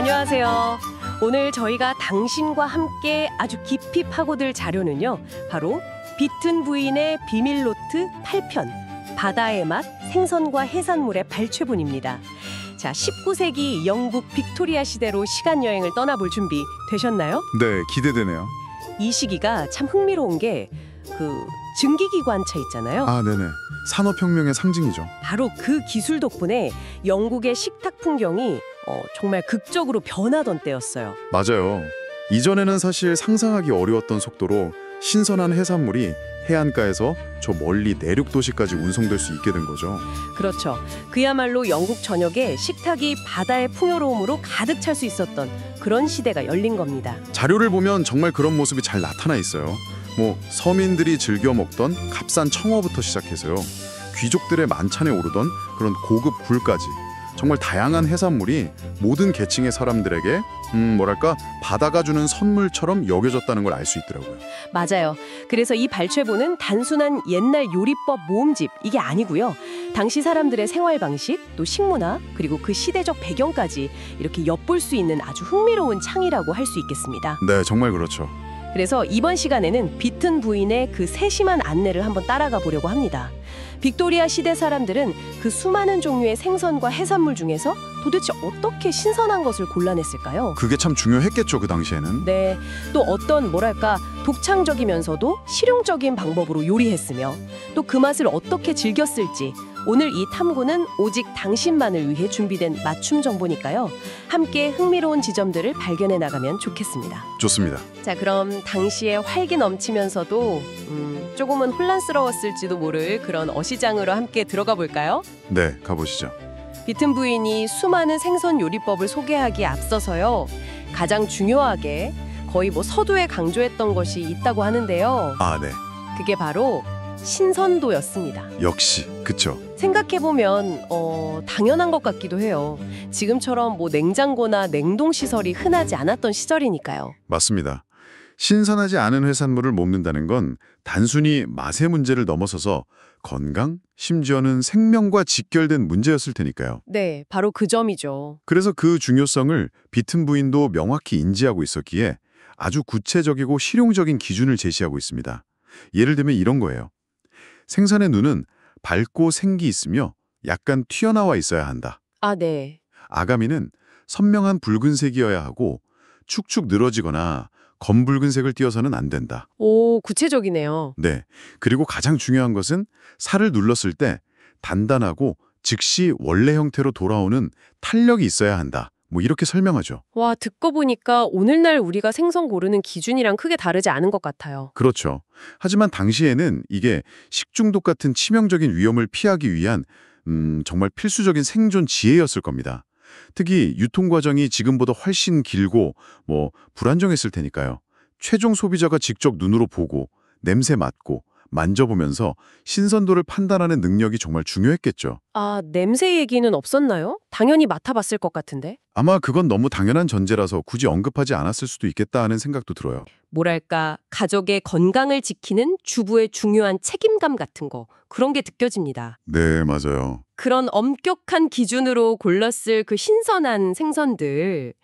안녕하세요. 오늘 저희가 당신과 함께 아주 깊이 파고들 자료는요. 바로 비튼 부인의 비밀 노트 8편 바다의 맛, 생선과 해산물의 발췌본입니다. 자, 19세기 영국 빅토리아 시대로 시간여행을 떠나볼 준비 되셨나요? 네, 기대되네요. 이 시기가 참 흥미로운 게 증기기관차 있잖아요. 아, 네네. 산업혁명의 상징이죠. 바로 그 기술 덕분에 영국의 식탁 풍경이 정말 극적으로 변하던 때였어요. 맞아요. 이전에는 사실 상상하기 어려웠던 속도로 신선한 해산물이 해안가에서 저 멀리 내륙 도시까지 운송될 수 있게 된 거죠. 그렇죠. 그야말로 영국 전역에 식탁이 바다의 풍요로움으로 가득 찰 수 있었던 그런 시대가 열린 겁니다. 자료를 보면 정말 그런 모습이 잘 나타나 있어요. 서민들이 즐겨 먹던 값싼 청어부터 시작해서요. 귀족들의 만찬에 오르던 그런 고급 굴까지 정말 다양한 해산물이 모든 계층의 사람들에게 바다가 주는 선물처럼 여겨졌다는 걸 알 수 있더라고요. 맞아요. 그래서 이 발췌본은 단순한 옛날 요리법 모음집 이게 아니고요. 당시 사람들의 생활 방식, 또 식문화, 그리고 그 시대적 배경까지 이렇게 엿볼 수 있는 아주 흥미로운 창이라고 할 수 있겠습니다. 네, 정말 그렇죠. 그래서 이번 시간에는 비튼 부인의 그 세심한 안내를 한번 따라가 보려고 합니다. 빅토리아 시대 사람들은 그 수많은 종류의 생선과 해산물 중에서 도대체 어떻게 신선한 것을 골라냈을까요? 그게 참 중요했겠죠, 그 당시에는. 네, 또 어떤 독창적이면서도 실용적인 방법으로 요리했으며 또 그 맛을 어떻게 즐겼을지 오늘 이 탐구는 오직 당신만을 위해 준비된 맞춤 정보니까요. 함께 흥미로운 지점들을 발견해 나가면 좋겠습니다. 좋습니다. 자, 그럼 당시에 활기 넘치면서도 조금은 혼란스러웠을지도 모를 그런 어시장으로 함께 들어가 볼까요? 네, 가보시죠. 비튼 부인이 수많은 생선 요리법을 소개하기에 앞서서요. 가장 중요하게 거의 서두에 강조했던 것이 있다고 하는데요. 아, 네. 그게 바로 신선도였습니다. 역시, 그쵸. 생각해보면 당연한 것 같기도 해요. 지금처럼 냉장고나 냉동시설이 흔하지 않았던 시절이니까요. 맞습니다. 신선하지 않은 해산물을 먹는다는 건 단순히 맛의 문제를 넘어서서 건강, 심지어는 생명과 직결된 문제였을 테니까요. 네, 바로 그 점이죠. 그래서 그 중요성을 비튼 부인도 명확히 인지하고 있었기에 아주 구체적이고 실용적인 기준을 제시하고 있습니다. 예를 들면 이런 거예요. 생선의 눈은 밝고 생기 있으며 약간 튀어나와 있어야 한다. 아, 네. 아가미는 선명한 붉은색이어야 하고 축축 늘어지거나 검붉은색을 띄어서는 안 된다. 오, 구체적이네요. 네. 그리고 가장 중요한 것은 살을 눌렀을 때 단단하고 즉시 원래 형태로 돌아오는 탄력이 있어야 한다. 이렇게 설명하죠. 와, 듣고 보니까 오늘날 우리가 생선 고르는 기준이랑 크게 다르지 않은 것 같아요. 그렇죠. 하지만 당시에는 이게 식중독 같은 치명적인 위험을 피하기 위한 정말 필수적인 생존 지혜였을 겁니다. 특히 유통 과정이 지금보다 훨씬 길고 불안정했을 테니까요. 최종 소비자가 직접 눈으로 보고 냄새 맡고 만져보면서 신선도를 판단하는 능력이 정말 중요했겠죠. 아, 냄새 얘기는 없었나요? 당연히 맡아봤을 것 같은데. 아마 그건 너무 당연한 전제라서 굳이 언급하지 않았을 수도 있겠다 하는 생각도 들어요. 가족의 건강을 지키는 주부의 중요한 책임감 같은 거, 그런 게 느껴집니다. 네, 맞아요. 그런 엄격한 기준으로 골랐을 그 신선한 생선들,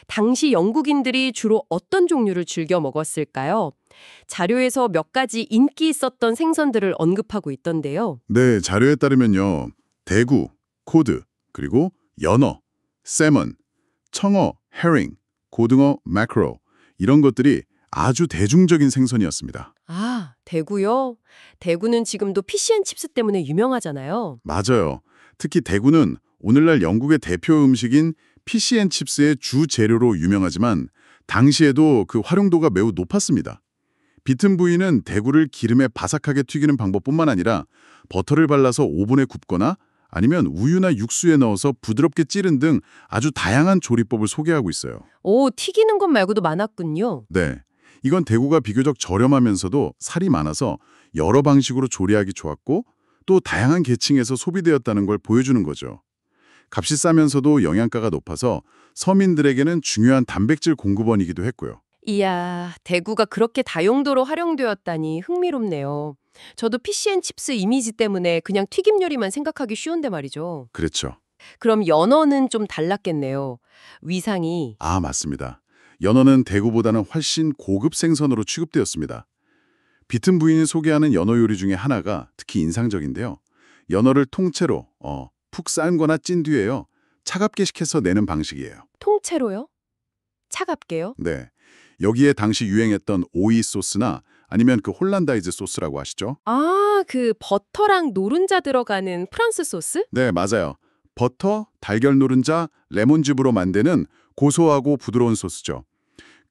당시 영국인들이 주로 어떤 종류를 즐겨 먹었을까요? 자료에서 몇 가지 인기 있었던 생선들을 언급하고 있던데요. 네, 자료에 따르면요. 대구, 코드, 그리고 연어, 세먼, 청어, 헤링, 고등어, 매크로 이런 것들이 아주 대중적인 생선이었습니다. 아, 대구요? 대구는 지금도 피시앤칩스 때문에 유명하잖아요. 맞아요. 특히 대구는 오늘날 영국의 대표 음식인 피시앤칩스의 주 재료로 유명하지만 당시에도 그 활용도가 매우 높았습니다. 비튼 부인은 대구를 기름에 바삭하게 튀기는 방법뿐만 아니라 버터를 발라서 오븐에 굽거나 아니면 우유나 육수에 넣어서 부드럽게 찌른 등 아주 다양한 조리법을 소개하고 있어요. 오, 튀기는 것 말고도 많았군요. 네, 이건 대구가 비교적 저렴하면서도 살이 많아서 여러 방식으로 조리하기 좋았고 또 다양한 계층에서 소비되었다는 걸 보여주는 거죠. 값이 싸면서도 영양가가 높아서 서민들에게는 중요한 단백질 공급원이기도 했고요. 이야, 대구가 그렇게 다용도로 활용되었다니 흥미롭네요. 저도 피시앤칩스 이미지 때문에 그냥 튀김 요리만 생각하기 쉬운데 말이죠. 그렇죠. 그럼 연어는 좀 달랐겠네요. 위상이. 아, 맞습니다. 연어는 대구보다는 훨씬 고급 생선으로 취급되었습니다. 비튼 부인이 소개하는 연어 요리 중에 하나가 특히 인상적인데요. 연어를 통째로 푹 삶거나 찐 뒤에요. 차갑게 식혀서 내는 방식이에요. 통째로요? 차갑게요? 네. 여기에 당시 유행했던 오이 소스나 아니면 그 홀란다이즈 소스라고 아시죠? 아, 그 버터랑 노른자 들어가는 프랑스 소스? 네, 맞아요. 버터, 달걀 노른자, 레몬즙으로 만드는 고소하고 부드러운 소스죠.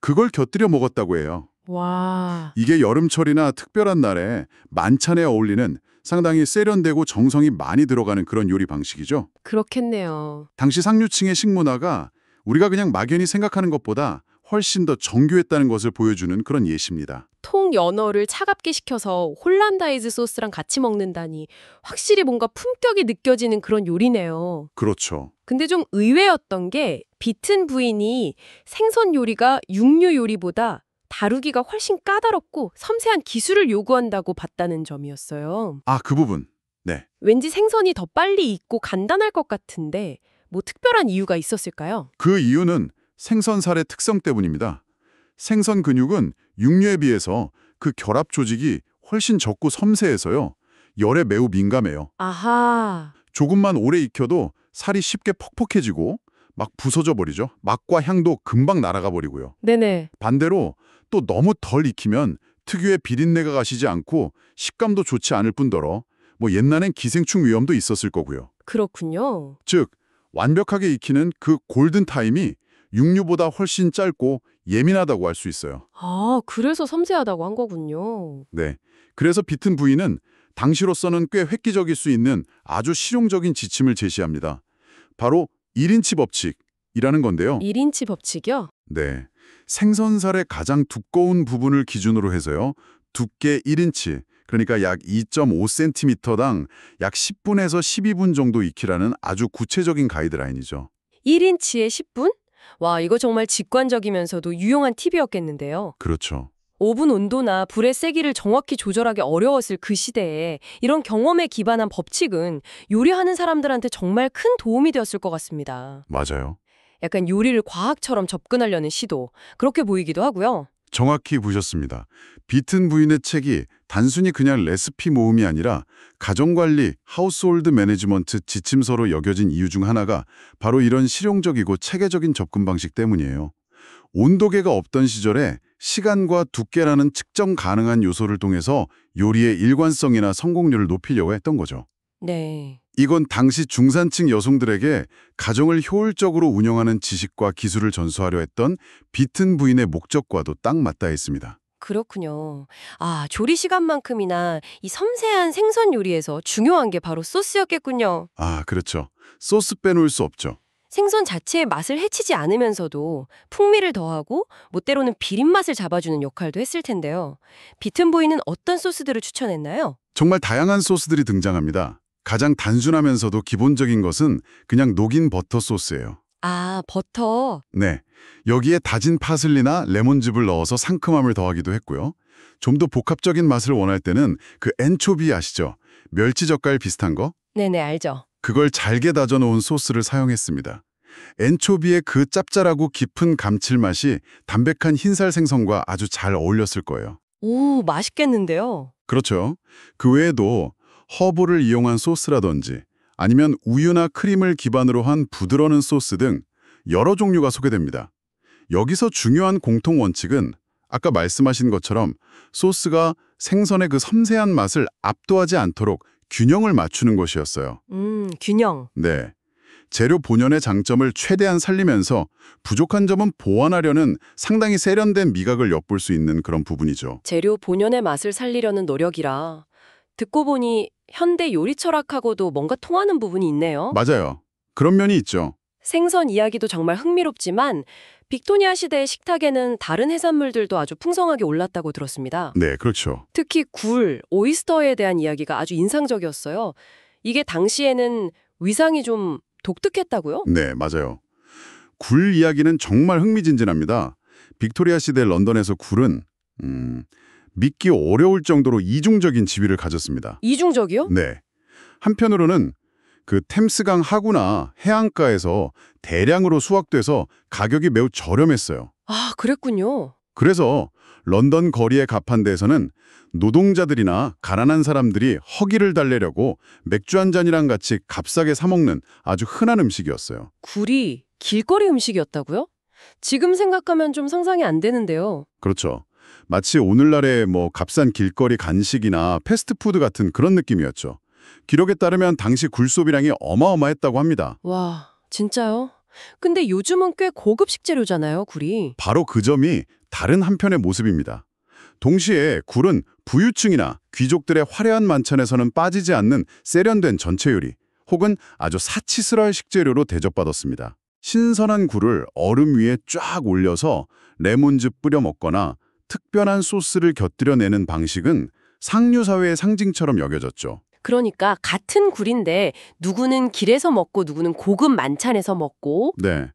그걸 곁들여 먹었다고 해요. 와. 이게 여름철이나 특별한 날에 만찬에 어울리는 상당히 세련되고 정성이 많이 들어가는 그런 요리 방식이죠. 그렇겠네요. 당시 상류층의 식문화가 우리가 그냥 막연히 생각하는 것보다 훨씬 더 정교했다는 것을 보여주는 그런 예시입니다. 통 연어를 차갑게 식혀서 홀란다이즈 소스랑 같이 먹는다니 확실히 뭔가 품격이 느껴지는 그런 요리네요. 그렇죠. 근데 좀 의외였던 게 비튼 부인이 생선 요리가 육류 요리보다 다루기가 훨씬 까다롭고 섬세한 기술을 요구한다고 봤다는 점이었어요. 아, 그 부분. 네. 왠지 생선이 더 빨리 익고 간단할 것 같은데 뭐 특별한 이유가 있었을까요? 그 이유는 생선살의 특성 때문입니다. 생선 근육은 육류에 비해서 그 결합 조직이 훨씬 적고 섬세해서요. 열에 매우 민감해요. 아하. 조금만 오래 익혀도 살이 쉽게 퍽퍽해지고 막 부서져 버리죠. 맛과 향도 금방 날아가 버리고요. 네네. 반대로 또 너무 덜 익히면 특유의 비린내가 가시지 않고 식감도 좋지 않을 뿐더러 뭐 옛날엔 기생충 위험도 있었을 거고요. 그렇군요. 즉 완벽하게 익히는 그 골든타임이 육류보다 훨씬 짧고 예민하다고 할 수 있어요. 아, 그래서 섬세하다고 한 거군요. 네. 그래서 비튼 부위는 당시로서는 꽤 획기적일 수 있는 아주 실용적인 지침을 제시합니다. 바로 1인치 법칙이라는 건데요. 1인치 법칙이요? 네. 생선살의 가장 두꺼운 부분을 기준으로 해서요. 두께 1인치, 그러니까 약 2.5cm당 약 10분에서 12분 정도 익히라는 아주 구체적인 가이드라인이죠. 1인치에 10분? 와, 이거 정말 직관적이면서도 유용한 팁이었겠는데요. 그렇죠. 오븐 온도나 불의 세기를 정확히 조절하기 어려웠을 그 시대에 이런 경험에 기반한 법칙은 요리하는 사람들한테 정말 큰 도움이 되었을 것 같습니다. 맞아요. 약간 요리를 과학처럼 접근하려는 시도, 그렇게 보이기도 하고요. 정확히 보셨습니다. 비튼 부인의 책이 단순히 그냥 레시피 모음이 아니라 가정관리, 하우스홀드 매니지먼트 지침서로 여겨진 이유 중 하나가 바로 이런 실용적이고 체계적인 접근 방식 때문이에요. 온도계가 없던 시절에 시간과 두께라는 측정 가능한 요소를 통해서 요리의 일관성이나 성공률을 높이려고 했던 거죠. 네. 이건 당시 중산층 여성들에게 가정을 효율적으로 운영하는 지식과 기술을 전수하려 했던 비튼 부인의 목적과도 딱 맞닿아 있습니다. 그렇군요. 아, 조리 시간만큼이나 이 섬세한 생선 요리에서 중요한 게 바로 소스였겠군요. 아, 그렇죠. 소스 빼놓을 수 없죠. 생선 자체의 맛을 해치지 않으면서도 풍미를 더하고 뭐 때로는 비린맛을 잡아주는 역할도 했을 텐데요. 비튼 부인은 어떤 소스들을 추천했나요? 정말 다양한 소스들이 등장합니다. 가장 단순하면서도 기본적인 것은 그냥 녹인 버터 소스예요. 아, 버터. 네, 여기에 다진 파슬리나 레몬즙을 넣어서 상큼함을 더하기도 했고요. 좀 더 복합적인 맛을 원할 때는 그 엔초비 아시죠? 멸치 젓갈 비슷한 거? 네네, 알죠. 그걸 잘게 다져놓은 소스를 사용했습니다. 엔초비의 그 짭짤하고 깊은 감칠맛이 담백한 흰살 생선과 아주 잘 어울렸을 거예요. 오, 맛있겠는데요. 그렇죠. 그 외에도 허브를 이용한 소스라든지 아니면 우유나 크림을 기반으로 한 부드러운 소스 등 여러 종류가 소개됩니다. 여기서 중요한 공통 원칙은 아까 말씀하신 것처럼 소스가 생선의 그 섬세한 맛을 압도하지 않도록 균형을 맞추는 것이었어요. 균형. 네. 재료 본연의 장점을 최대한 살리면서 부족한 점은 보완하려는 상당히 세련된 미각을 엿볼 수 있는 그런 부분이죠. 재료 본연의 맛을 살리려는 노력이라. 듣고 보니 현대 요리 철학하고도 뭔가 통하는 부분이 있네요. 맞아요. 그런 면이 있죠. 생선 이야기도 정말 흥미롭지만 빅토리아 시대의 식탁에는 다른 해산물들도 아주 풍성하게 올랐다고 들었습니다. 네, 그렇죠. 특히 굴, 오이스터에 대한 이야기가 아주 인상적이었어요. 이게 당시에는 위상이 좀 독특했다고요? 네, 맞아요. 굴 이야기는 정말 흥미진진합니다. 빅토리아 시대 런던에서 굴은 믿기 어려울 정도로 이중적인 지위를 가졌습니다. 이중적이요? 네. 한편으로는 그 템스강 하구나 해안가에서 대량으로 수확돼서 가격이 매우 저렴했어요. 아, 그랬군요. 그래서 런던 거리의 가판대에서는 노동자들이나 가난한 사람들이 허기를 달래려고 맥주 한 잔이랑 같이 값싸게 사 먹는 아주 흔한 음식이었어요. 굴이 길거리 음식이었다고요? 지금 생각하면 좀 상상이 안 되는데요. 그렇죠. 마치 오늘날의 값싼 길거리 간식이나 패스트푸드 같은 그런 느낌이었죠. 기록에 따르면 당시 굴 소비량이 어마어마했다고 합니다. 와, 진짜요? 근데 요즘은 꽤 고급 식재료잖아요, 굴이. 바로 그 점이 다른 한편의 모습입니다. 동시에 굴은 부유층이나 귀족들의 화려한 만찬에서는 빠지지 않는 세련된 전체 요리 혹은 아주 사치스러운 식재료로 대접받았습니다. 신선한 굴을 얼음 위에 쫙 올려서 레몬즙 뿌려 먹거나 특별한 소스를 곁들여내는 방식은 상류사회의 상징처럼 여겨졌죠. 그러니까 같은 굴인데 누구는 길에서 먹고 누구는 고급 만찬에서 먹고. 네.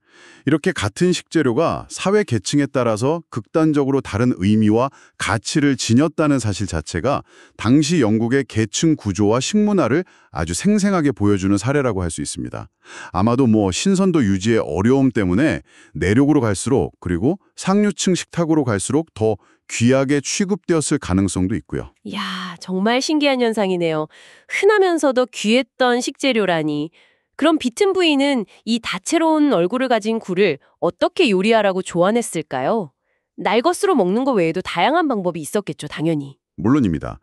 이렇게 같은 식재료가 사회 계층에 따라서 극단적으로 다른 의미와 가치를 지녔다는 사실 자체가 당시 영국의 계층 구조와 식문화를 아주 생생하게 보여주는 사례라고 할 수 있습니다. 아마도 신선도 유지의 어려움 때문에 내륙으로 갈수록 그리고 상류층 식탁으로 갈수록 더 귀하게 취급되었을 가능성도 있고요. 이야, 정말 신기한 현상이네요. 흔하면서도 귀했던 식재료라니. 그럼 비튼 부인은 이 다채로운 얼굴을 가진 굴을 어떻게 요리하라고 조언했을까요? 날것으로 먹는 거 외에도 다양한 방법이 있었겠죠, 당연히. 물론입니다.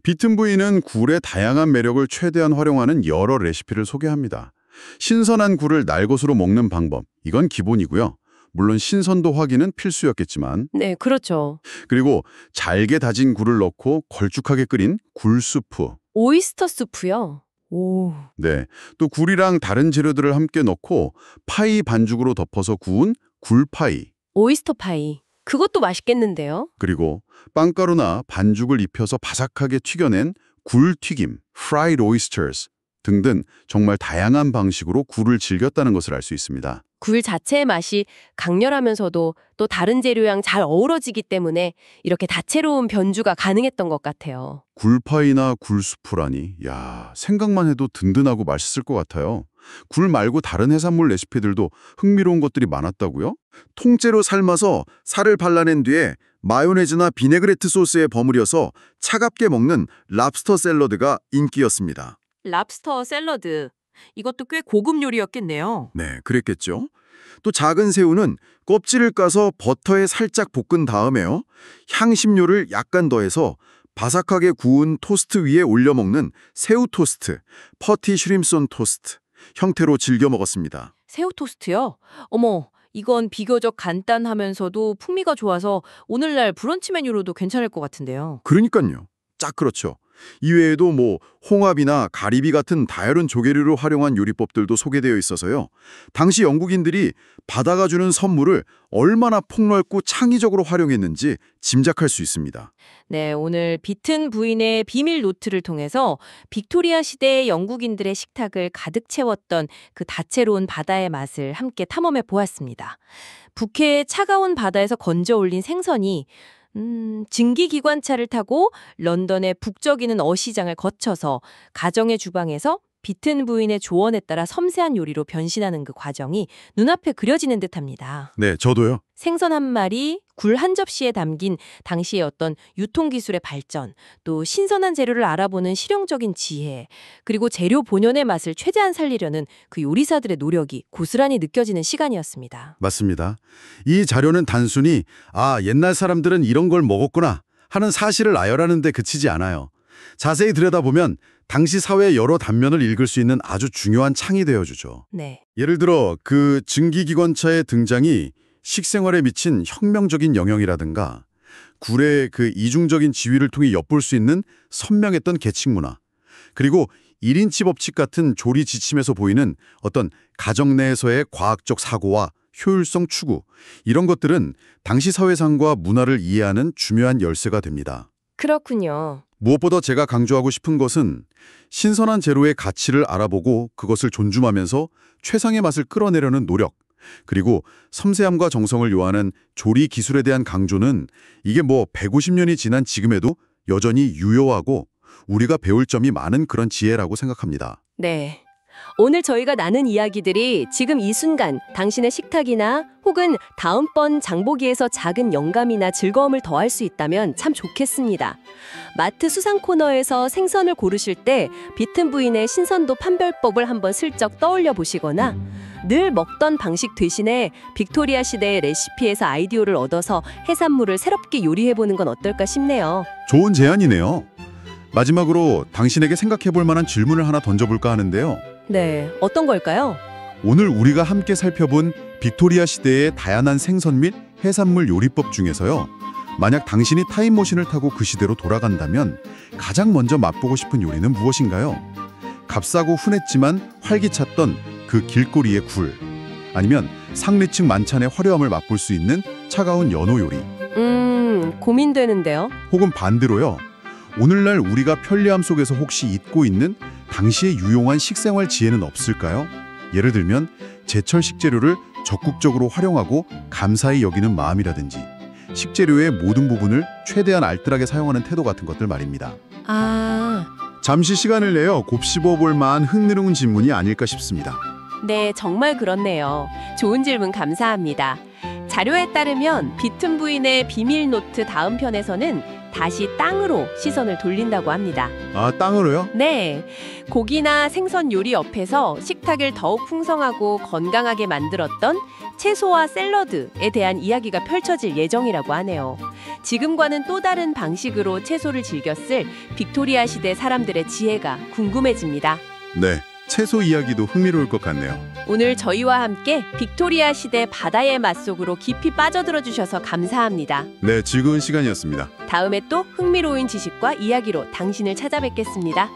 비튼 부인은 굴의 다양한 매력을 최대한 활용하는 여러 레시피를 소개합니다. 신선한 굴을 날것으로 먹는 방법, 이건 기본이고요. 물론 신선도 확인은 필수였겠지만 네, 그렇죠. 그리고 잘게 다진 굴을 넣고 걸쭉하게 끓인 굴수프. 오이스터 수프요? 오. 네, 또 굴이랑 다른 재료들을 함께 넣고 파이 반죽으로 덮어서 구운 굴파이. 오이스터 파이. 그것도 맛있겠는데요? 그리고 빵가루나 반죽을 입혀서 바삭하게 튀겨낸 굴튀김, fried oysters 등등 정말 다양한 방식으로 굴을 즐겼다는 것을 알 수 있습니다. 굴 자체의 맛이 강렬하면서도 또 다른 재료랑 잘 어우러지기 때문에 이렇게 다채로운 변주가 가능했던 것 같아요. 굴파이나 굴수프라니, 야, 생각만 해도 든든하고 맛있을 것 같아요. 굴 말고 다른 해산물 레시피들도 흥미로운 것들이 많았다고요? 통째로 삶아서 살을 발라낸 뒤에 마요네즈나 비네그레트 소스에 버무려서 차갑게 먹는 랍스터 샐러드가 인기였습니다. 랍스터 샐러드. 이것도 꽤 고급 요리였겠네요. 네, 그랬겠죠. 또 작은 새우는 껍질을 까서 버터에 살짝 볶은 다음에요. 향신료를 약간 더해서 바삭하게 구운 토스트 위에 올려 먹는 새우 토스트, 퍼티 슈림손 토스트 형태로 즐겨 먹었습니다. 새우 토스트요? 어머, 이건 비교적 간단하면서도 풍미가 좋아서 오늘날 브런치 메뉴로도 괜찮을 것 같은데요. 그러니까요. 딱 그렇죠. 이외에도 홍합이나 가리비 같은 다양한 조개류를 활용한 요리법들도 소개되어 있어서요. 당시 영국인들이 바다가 주는 선물을 얼마나 폭넓고 창의적으로 활용했는지 짐작할 수 있습니다. 네, 오늘 비튼 부인의 비밀 노트를 통해서 빅토리아 시대의 영국인들의 식탁을 가득 채웠던 그 다채로운 바다의 맛을 함께 탐험해 보았습니다. 북해의 차가운 바다에서 건져 올린 생선이 증기기관차를 타고 런던의 북적이는 어시장을 거쳐서 가정의 주방에서 비튼 부인의 조언에 따라 섬세한 요리로 변신하는 그 과정이 눈앞에 그려지는 듯합니다. 네, 저도요. 생선 한 마리, 굴 한 접시에 담긴 당시의 어떤 유통기술의 발전, 또 신선한 재료를 알아보는 실용적인 지혜, 그리고 재료 본연의 맛을 최대한 살리려는 그 요리사들의 노력이 고스란히 느껴지는 시간이었습니다. 맞습니다. 이 자료는 단순히 옛날 사람들은 이런 걸 먹었구나 하는 사실을 나열하는 데 그치지 않아요. 자세히 들여다보면 당시 사회의 여러 단면을 읽을 수 있는 아주 중요한 창이 되어주죠. 네. 예를 들어 그 증기기관차의 등장이 식생활에 미친 혁명적인 영향이라든가 굴의 그 이중적인 지위를 통해 엿볼 수 있는 선명했던 계층 문화, 그리고 1인치 법칙 같은 조리 지침에서 보이는 어떤 가정 내에서의 과학적 사고와 효율성 추구, 이런 것들은 당시 사회상과 문화를 이해하는 중요한 열쇠가 됩니다. 그렇군요. 무엇보다 제가 강조하고 싶은 것은 신선한 재료의 가치를 알아보고 그것을 존중하면서 최상의 맛을 끌어내려는 노력, 그리고 섬세함과 정성을 요하는 조리 기술에 대한 강조는 이게 150년이 지난 지금에도 여전히 유효하고 우리가 배울 점이 많은 그런 지혜라고 생각합니다. 네. 오늘 저희가 나눈 이야기들이 지금 이 순간 당신의 식탁이나 혹은 다음번 장보기에서 작은 영감이나 즐거움을 더할 수 있다면 참 좋겠습니다. 마트 수상 코너에서 생선을 고르실 때 비튼 부인의 신선도 판별법을 한번 슬쩍 떠올려 보시거나 늘 먹던 방식 대신에 빅토리아 시대의 레시피에서 아이디어를 얻어서 해산물을 새롭게 요리해보는 건 어떨까 싶네요. 좋은 제안이네요. 마지막으로 당신에게 생각해볼 만한 질문을 하나 던져볼까 하는데요. 네, 어떤 걸까요? 오늘 우리가 함께 살펴본 빅토리아 시대의 다양한 생선 및 해산물 요리법 중에서요. 만약 당신이 타임머신을 타고 그 시대로 돌아간다면 가장 먼저 맛보고 싶은 요리는 무엇인가요? 값싸고 흔했지만 활기찼던 그 길거리의 굴, 아니면 상류층 만찬의 화려함을 맛볼 수 있는 차가운 연어 요리, 고민되는데요. 혹은 반대로요. 오늘날 우리가 편리함 속에서 혹시 잊고 있는 당시의 유용한 식생활 지혜는 없을까요? 예를 들면 제철 식재료를 적극적으로 활용하고 감사히 여기는 마음이라든지 식재료의 모든 부분을 최대한 알뜰하게 사용하는 태도 같은 것들 말입니다. 잠시 시간을 내어 곱씹어 볼 만한 흥미로운 질문이 아닐까 싶습니다. 네, 정말 그렇네요. 좋은 질문 감사합니다. 자료에 따르면 비튼 부인의 비밀 노트 다음 편에서는 다시 땅으로 시선을 돌린다고 합니다. 아, 땅으로요? 네, 고기나 생선 요리 옆에서 식탁을 더욱 풍성하고 건강하게 만들었던 채소와 샐러드에 대한 이야기가 펼쳐질 예정이라고 하네요. 지금과는 또 다른 방식으로 채소를 즐겼을 빅토리아 시대 사람들의 지혜가 궁금해집니다. 네, 채소 이야기도 흥미로울 것 같네요. 오늘 저희와 함께 빅토리아 시대 바다의 맛 속으로 깊이 빠져들어 주셔서 감사합니다. 네, 즐거운 시간이었습니다. 다음에 또 흥미로운 지식과 이야기로 당신을 찾아뵙겠습니다.